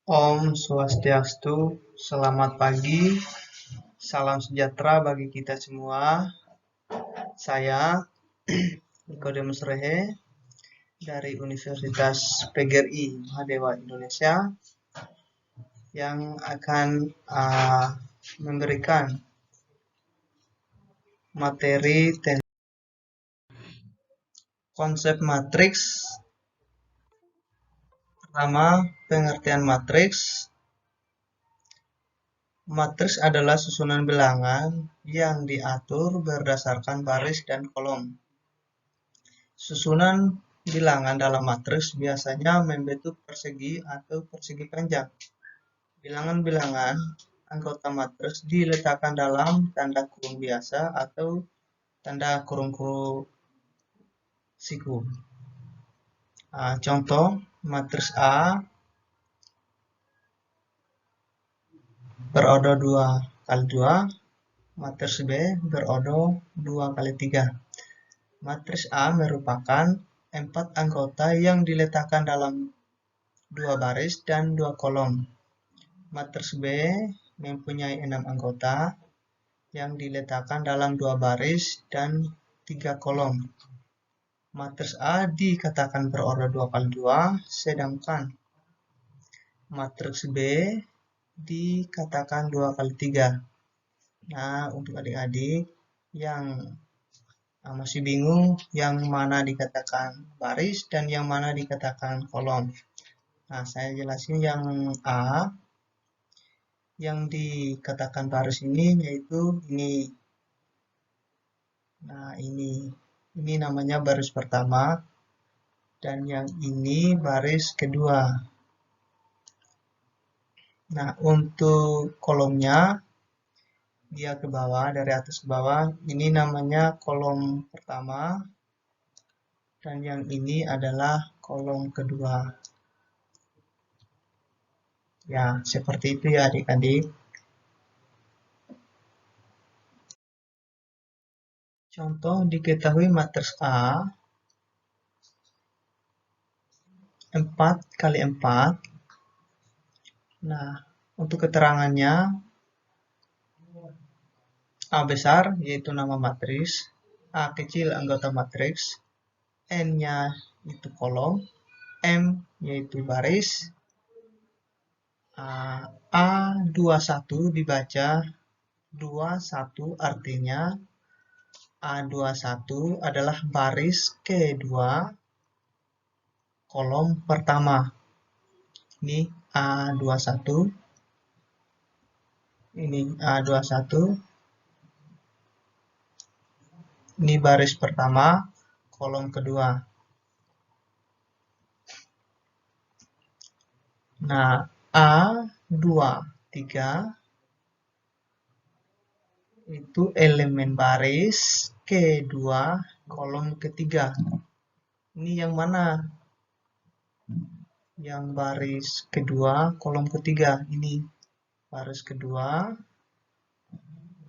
Om Swastiastu, selamat pagi, salam sejahtera bagi kita semua. Saya Nikodemus Rehe dari Universitas PGRI Mahadewa Indonesia yang akan memberikan materi konsep matriks. Pertama, pengertian matriks. Matriks adalah susunan bilangan yang diatur berdasarkan baris dan kolom. Susunan bilangan dalam matriks biasanya membentuk persegi atau persegi panjang. Bilangan-bilangan anggota matriks diletakkan dalam tanda kurung biasa atau tanda kurung-kurung siku. Contoh, matriks A berodo 2 kali 2, matriks B berodo 2 kali 3. Matriks A merupakan 4 anggota yang diletakkan dalam 2 baris dan 2 kolom. Matriks B mempunyai 6 anggota yang diletakkan dalam 2 baris dan 3 kolom. Matriks A dikatakan berordo 2 kali 2, sedangkan matriks B dikatakan 2 kali 3. Nah, untuk adik-adik yang masih bingung yang mana dikatakan baris dan yang mana dikatakan kolom. Nah, saya jelasin yang A. Yang dikatakan baris ini yaitu ini. Nah, ini namanya baris pertama dan yang ini baris kedua. Nah, untuk kolomnya dia ke bawah, dari atas ke bawah, ini namanya kolom pertama dan yang ini adalah kolom kedua. Ya, seperti itu ya adik-adik. Contoh, diketahui matriks A 4 kali 4. Nah, untuk keterangannya A besar yaitu nama matriks, A kecil anggota matriks, N-nya itu kolom, M yaitu baris, A21 dibaca 21 artinya A21 adalah baris kedua kolom pertama. Ini A21. Ini A21. Ini baris pertama kolom kedua. Nah, A23 itu elemen baris kedua kolom ketiga. Ini yang mana? Yang baris kedua kolom ketiga. Ini baris kedua,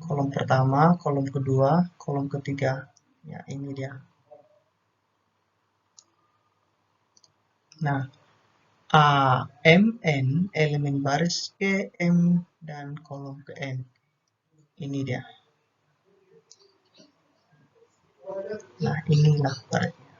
kolom pertama, kolom kedua, kolom ketiga. Ya, ini dia. Nah, AMN elemen baris ke M dan kolom ke N. Ini dia. Nah, inilah barisnya.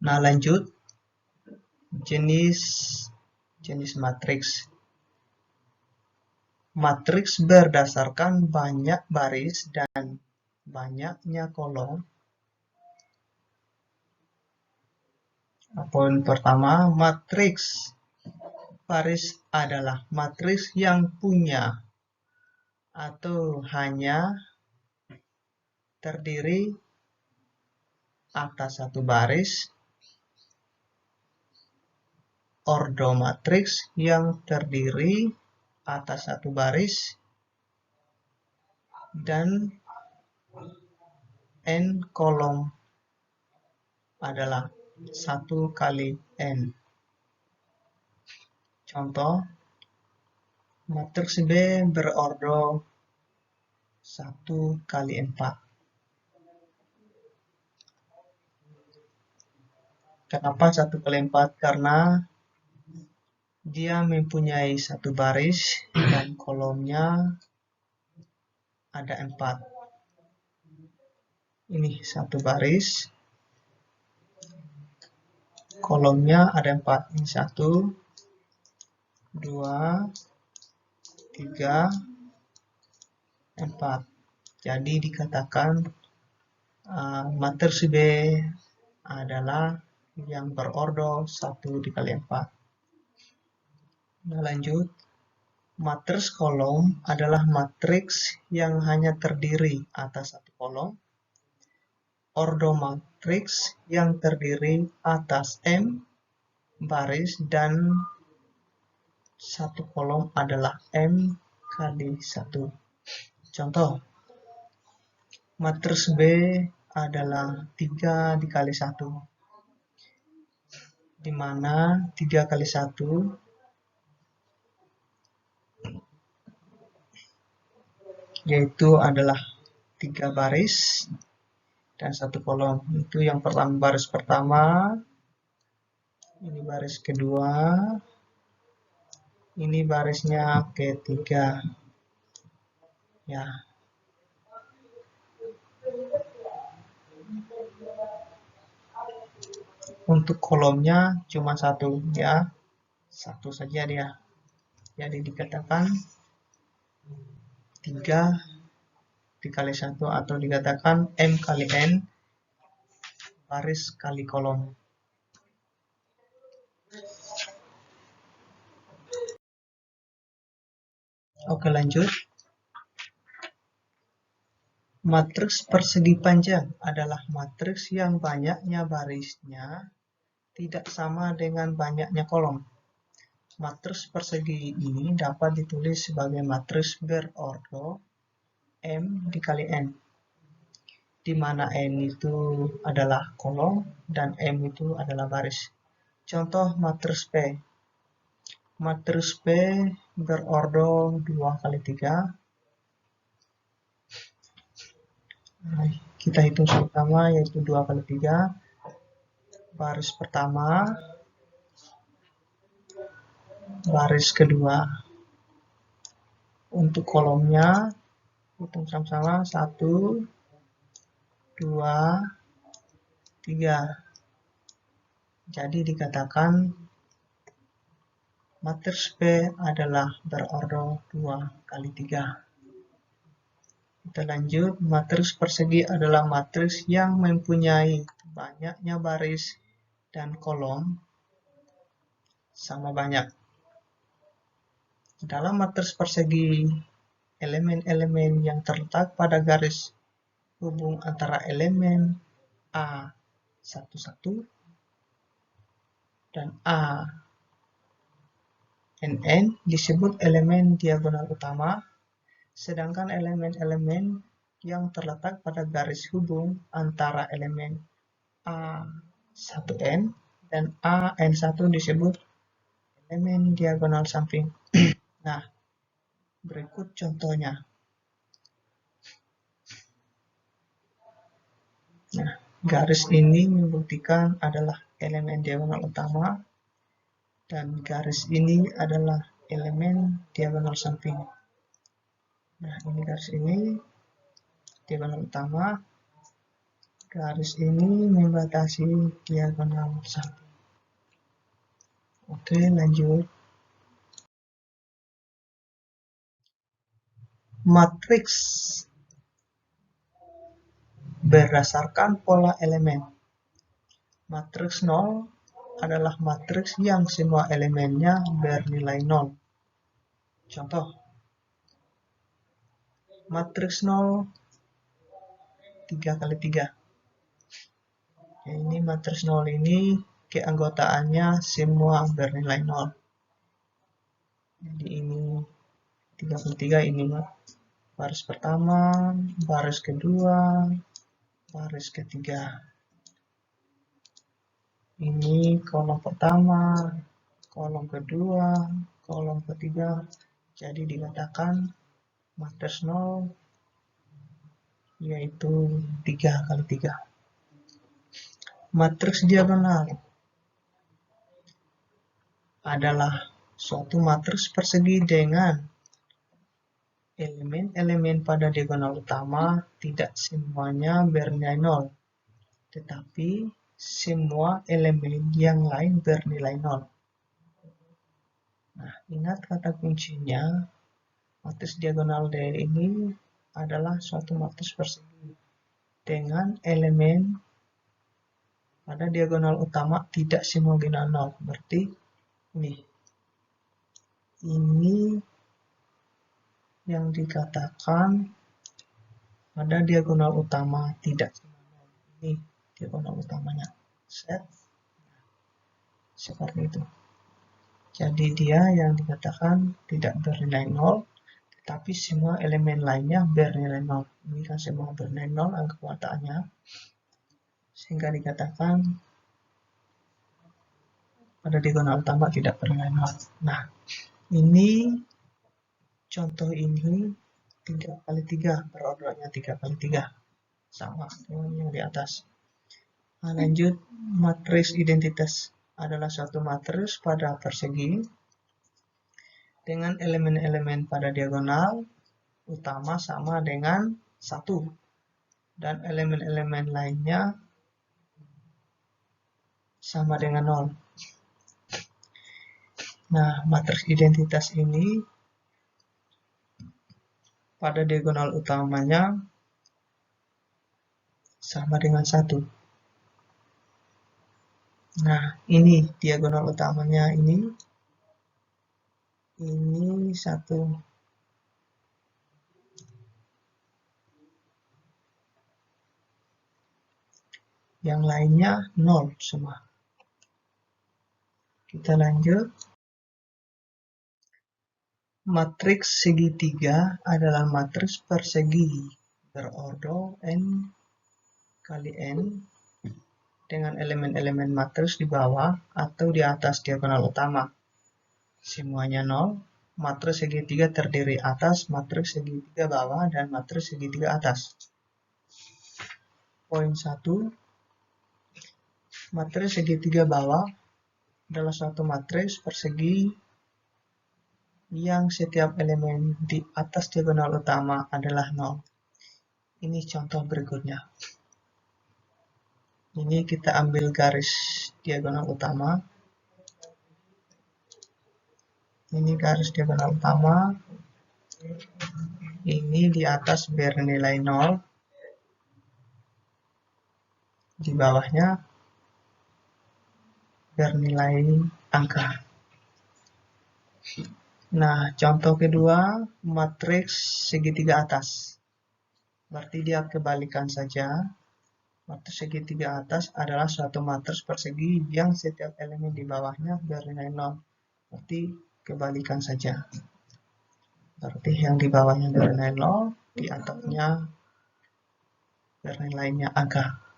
Nah, lanjut. Jenis matriks. Matriks berdasarkan banyak baris dan banyaknya kolom. Poin pertama, matriks baris adalah matriks yang punya atau hanya terdiri atas satu baris. Ordo matriks yang terdiri atas satu baris dan N kolom adalah 1 kali N. Contoh, matriks B berordo 1 kali 4. Kenapa 1 kali 4? Karena dia mempunyai satu baris dan kolomnya ada 4. Ini satu baris, kolomnya ada 4. Ini 1, 2, 3, 4. Jadi dikatakan matriks B adalah yang berordo 1 dikali 4. Nah, lanjut. Matriks kolom adalah matriks yang hanya terdiri atas satu kolom. Ordo matriks yang terdiri atas M baris dan satu kolom adalah M kali 1. Contoh, matriks B adalah 3 dikali 1, di mana 3 kali 1 yaitu adalah 3 baris dan 1 kolom. Itu yang pertama, baris pertama, ini baris kedua, ini barisnya ketiga. Ya. Untuk kolomnya cuma 1 ya. 1 saja dia. Jadi dikatakan 3 dikali 1 atau dikatakan M kali N baris kali kolom. Oke, lanjut. Matriks persegi panjang adalah matriks yang banyaknya barisnya tidak sama dengan banyaknya kolom. Matriks persegi ini dapat ditulis sebagai matriks berordo M dikali N, di mana N itu adalah kolom dan M itu adalah baris. Contoh matriks P. Matriks P berordo 2 kali 3. Kita hitung sama-sama, yaitu 2 kali 3. Baris pertama, baris kedua. Untuk kolomnya hitung sama-sama, 1, 2, 3. Jadi dikatakan matriks P adalah berordo 2 kali 3. Kita lanjut. Matriks persegi adalah matriks yang mempunyai banyaknya baris dan kolom sama banyak. Dalam matriks persegi, elemen-elemen yang terletak pada garis hubung antara elemen A11 dan ANN disebut elemen diagonal utama, sedangkan elemen-elemen yang terletak pada garis hubung antara elemen A1N dan AN1 disebut elemen diagonal samping. Nah, berikut contohnya. Nah, garis ini membuktikan adalah elemen diagonal utama dan garis ini adalah elemen diagonal samping. Nah, ini garis ini diagonal utama, garis ini membatasi diagonal samping. Oke, lanjut. Matriks berdasarkan pola elemen. Matriks 0 adalah matriks yang semua elemennya bernilai 0. Contoh, matriks 0 3 kali 3. Ya, ini matriks 0 ini keanggotaannya semua bernilai 0. Jadi ini 3 kali 3, ini baris pertama, baris kedua, baris ketiga. Ini kolom pertama, kolom kedua, kolom ketiga. Jadi dikatakan matriks 0 yaitu 3 kali 3. Matriks diagonal adalah suatu matriks persegi dengan elemen-elemen pada diagonal utama tidak semuanya bernilai 0, tetapi semua elemen yang lain bernilai 0. Nah, ingat kata kuncinya, matriks diagonal D ini adalah suatu matriks persegi dengan elemen pada diagonal utama tidak semua bernilai 0. Berarti ini yang dikatakan pada diagonal utama tidak semua 0. Ini diagonal utamanya. Set. Seperti itu. Jadi dia yang dikatakan tidak bernilai 0, tetapi semua elemen lainnya bernilai 0. Ini kan semua bernilai 0 angka kekuataannya, sehingga dikatakan pada diagonal utama tidak bernilai 0. Nah, ini contoh ini 3x3, berordernya 3x3. Sama dengan yang di atas. Nah, lanjut, matriks identitas adalah suatu matriks pada persegi dengan elemen-elemen pada diagonal utama sama dengan 1 dan elemen-elemen lainnya sama dengan 0. Nah, matriks identitas ini pada diagonal utamanya sama dengan 1. Nah, ini diagonal utamanya ini 1. Yang lainnya 0 semua. Kita lanjut. Matriks segitiga adalah matriks persegi berordo n kali n dengan elemen-elemen matriks di bawah atau di atas diagonal utama. Semuanya 0. Matriks segitiga terdiri atas, matriks segitiga bawah, dan matriks segitiga atas. Poin 1. Matriks segitiga bawah adalah suatu matriks persegi yang setiap elemen di atas diagonal utama adalah 0. Ini contoh berikutnya. Ini kita ambil garis diagonal utama. Ini garis diagonal utama. Ini di atas bernilai 0. Di bawahnya bernilai angka. Nah, contoh kedua, matriks segitiga atas. Berarti dia kebalikan saja. Matriks segitiga atas adalah suatu matriks persegi yang setiap elemen di bawahnya bernilai 0. Berarti kebalikan saja. Berarti yang di bawahnya bernilai 0, di atasnya bernilainya angka.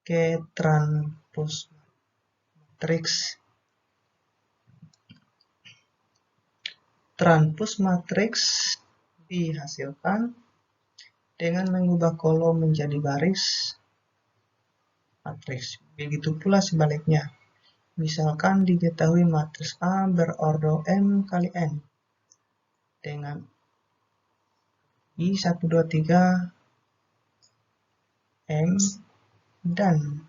Ke transpos matriks. Transpos matriks dihasilkan dengan mengubah kolom menjadi baris matriks. Begitu pula sebaliknya. Misalkan diketahui matriks A berordo M kali N dengan I1, 2, 3 M dan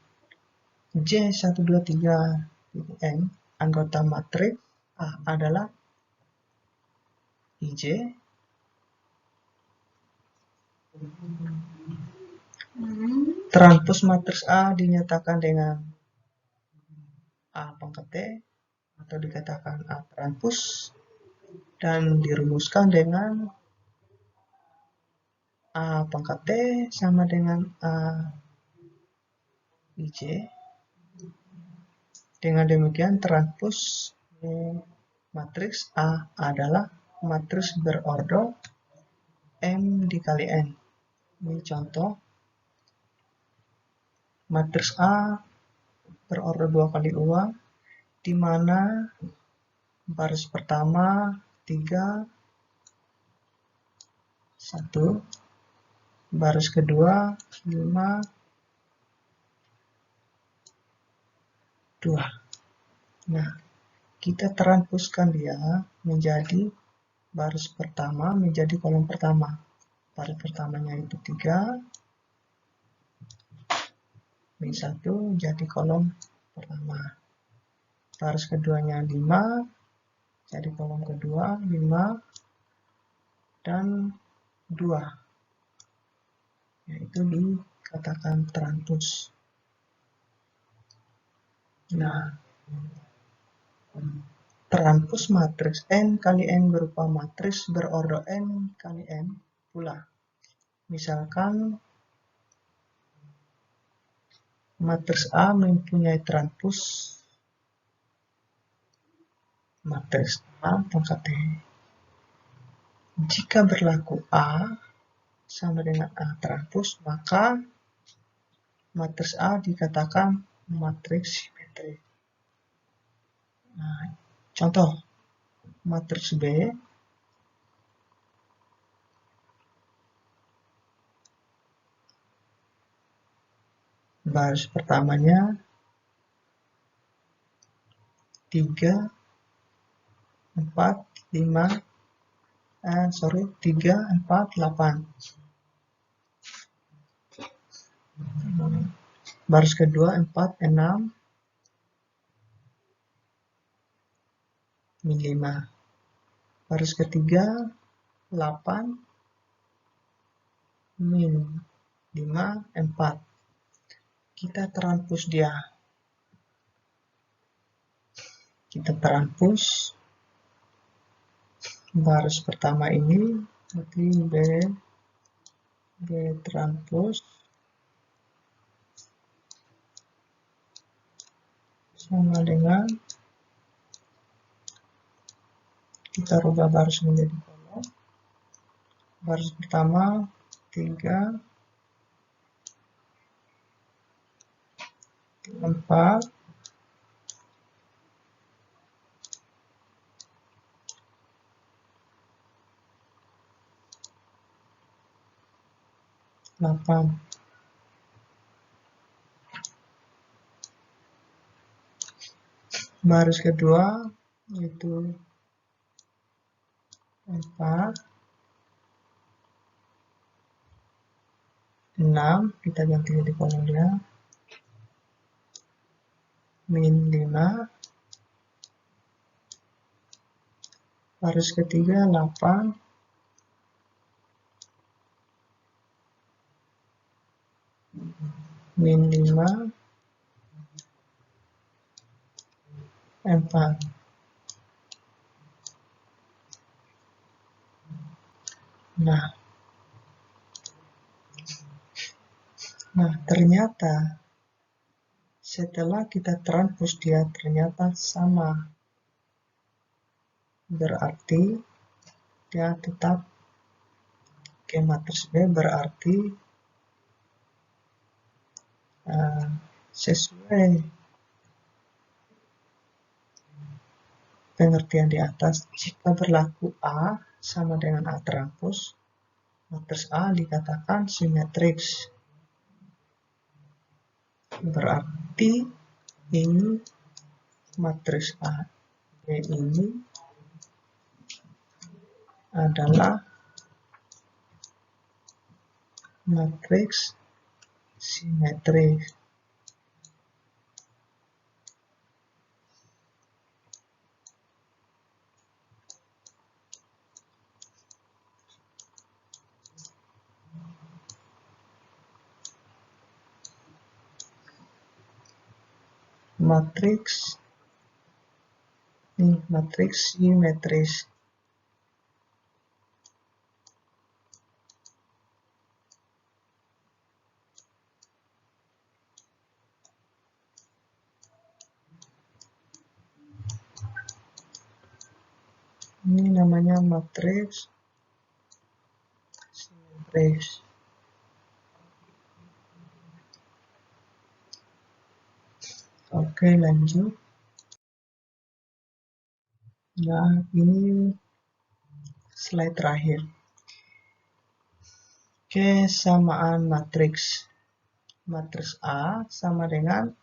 J1, 2, 3 M, anggota matriks A adalah IJ, transpos matriks A dinyatakan dengan A pangkat T atau dikatakan A transpos dan dirumuskan dengan A pangkat T sama dengan A IJ. Dengan demikian transpos matriks A adalah matriks berordo M dikali N. Ini contoh. Matriks A berordo 2 kali UA, di mana baris pertama 3, 1, baris kedua 5, 2. Nah, kita transpuskan dia menjadi baris pertama menjadi kolom pertama. Baris pertamanya itu 3, min 1 jadi kolom pertama. Baris keduanya 5, jadi kolom kedua 5 dan 2. Yaitu dikatakan transpus. Nah, transpus matriks n kali n berupa matriks berordo n kali n pula. Misalkan matriks A mempunyai transpus matriks A pangkat T. Jika berlaku A sama dengan A transpus, maka matriks A dikatakan matriks simetris. Nah, contoh matriks B baris pertamanya 3, 4, 8. Baris kedua 4, 6, min 5. Baris ketiga 8, min 5, 4. Kita transpus dia. Kita transpus baris pertama ini, berarti B transpus sama dengan, kita rubah baris menjadi kolom. Baris pertama 3, 4, 8. Baris kedua itu 4, 6, kita ganti di kolom dia, min 5. Baris ketiga 8, min 5, 4. Nah, ternyata setelah kita transpus dia ternyata sama. Berarti dia tetap ke matriks B, berarti sesuai pengertian di atas, jika berlaku A sama dengan A transpus, matriks A dikatakan simetriks. Berarti ini matriks A B ini adalah matriks simetris. Matriks simetris. Ini namanya matriks simetris. Oke, lanjut. Nah, ini slide terakhir. Kesamaan matriks. Matriks A sama dengan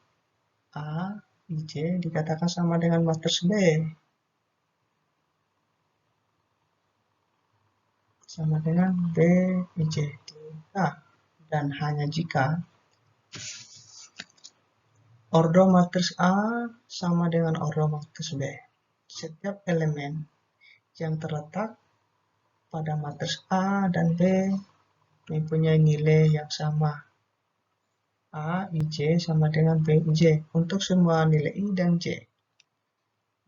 A IJ dikatakan sama dengan matriks B. Sama dengan B, IJ. Nah, dan hanya jika ordo matriks A sama dengan ordo matriks B. Setiap elemen yang terletak pada matriks A dan B mempunyai nilai yang sama. A, IJ sama dengan B, IJ untuk semua nilai I dan J.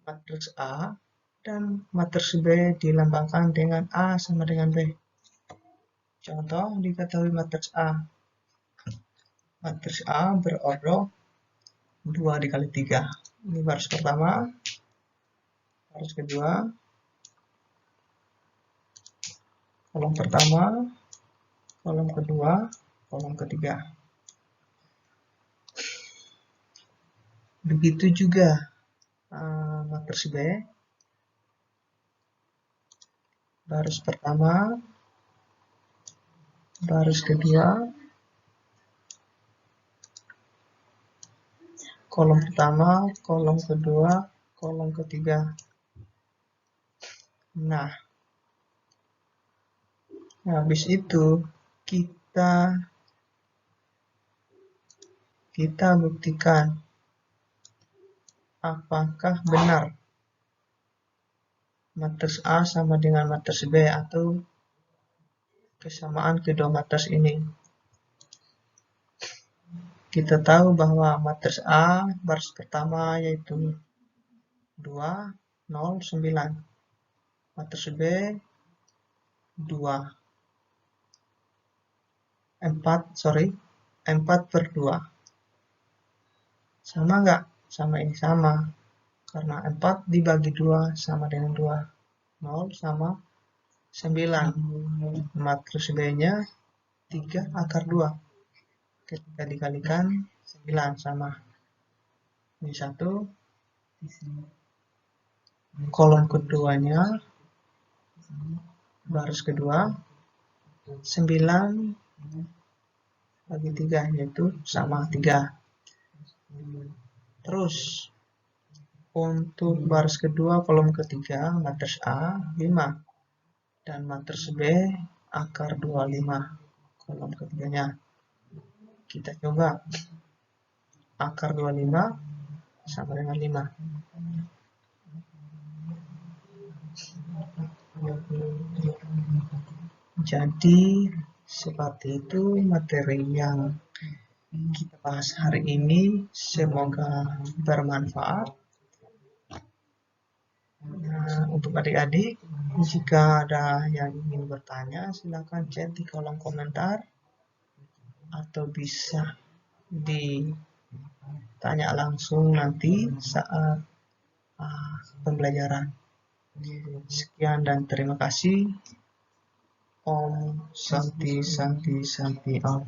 Matriks A dan matriks B dilambangkan dengan A sama dengan B. Contoh diketahui matriks A. Matriks A berordo 2 dikali 3. Ini baris pertama, baris kedua, kolom pertama, kolom kedua, kolom ketiga. Begitu juga matriks B, baris pertama, baris kedua, kolom pertama, kolom kedua, kolom ketiga. Nah, habis itu kita buktikan apakah benar matriks A sama dengan matriks B atau kesamaan kedua matriks ini. Kita tahu bahwa matriks A baris pertama yaitu 2, 0, 9. Matriks B 2. 4 per 2. Sama nggak? Sama ini sama. Karena 4 dibagi 2 sama dengan 2. 0 sama 9. Matriks B-nya 3 akar 2. Ketika dikalikan 9 sama. Ini 1. Kolom keduanya, baris kedua, 9 bagi 3 yaitu sama 3. Terus untuk baris kedua kolom ketiga matriks A 5 dan matriks B akar 25 kolom ketiganya. Kita coba akar 25 sama dengan 5. Jadi seperti itu materi yang kita bahas hari ini. Semoga bermanfaat. Nah, untuk adik-adik, jika ada yang ingin bertanya, silakan chat di kolom komentar atau bisa ditanya langsung nanti saat pembelajaran. Sekian dan terima kasih. Om Santi Santi Santi Om.